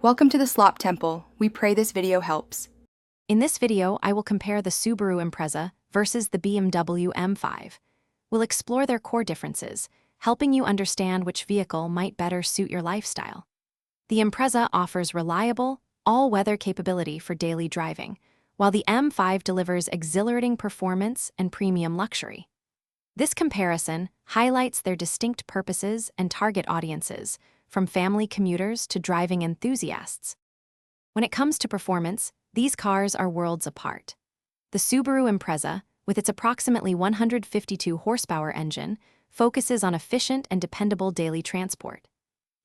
Welcome to the Slop Temple. We pray this video helps. In this video, I will compare the Subaru Impreza versus the BMW M5. We'll explore their core differences, helping you understand which vehicle might better suit your lifestyle. The Impreza offers reliable, all-weather capability for daily driving, while the M5 delivers exhilarating performance and premium luxury. This comparison highlights their distinct purposes and target audiences, from family commuters to driving enthusiasts. When it comes to performance, these cars are worlds apart. The Subaru Impreza, with its approximately 152 horsepower engine, focuses on efficient and dependable daily transport.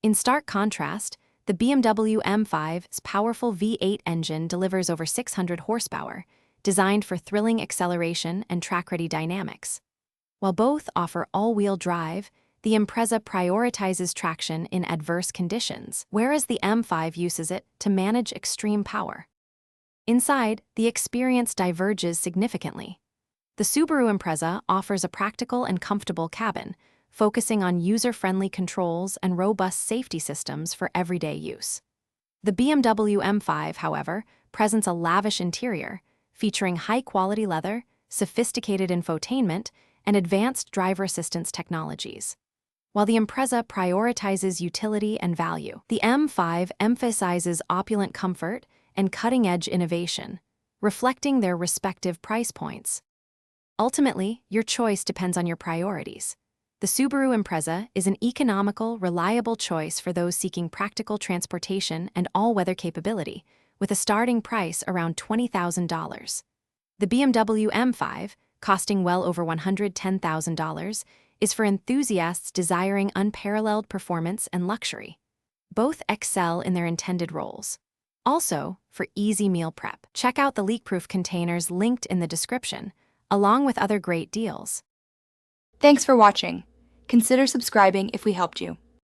In stark contrast, the BMW M5's powerful V8 engine delivers over 600 horsepower, designed for thrilling acceleration and track-ready dynamics. While both offer all-wheel drive, the Impreza prioritizes traction in adverse conditions, whereas the M5 uses it to manage extreme power. Inside, the experience diverges significantly. The Subaru Impreza offers a practical and comfortable cabin, focusing on user-friendly controls and robust safety systems for everyday use. The BMW M5, however, presents a lavish interior, featuring high-quality leather, sophisticated infotainment, and advanced driver assistance technologies. While the Impreza prioritizes utility and value, the M5 emphasizes opulent comfort and cutting-edge innovation, reflecting their respective price points. Ultimately, your choice depends on your priorities. The Subaru Impreza is an economical, reliable choice for those seeking practical transportation and all-weather capability, with a starting price around $20,000. The BMW M5, costing well over $110,000, is for enthusiasts desiring unparalleled performance and luxury. Both excel in their intended roles. Also, for easy meal prep, check out the leak-proof containers linked in the description, along with other great deals. Thanks for watching. Consider subscribing if we helped you.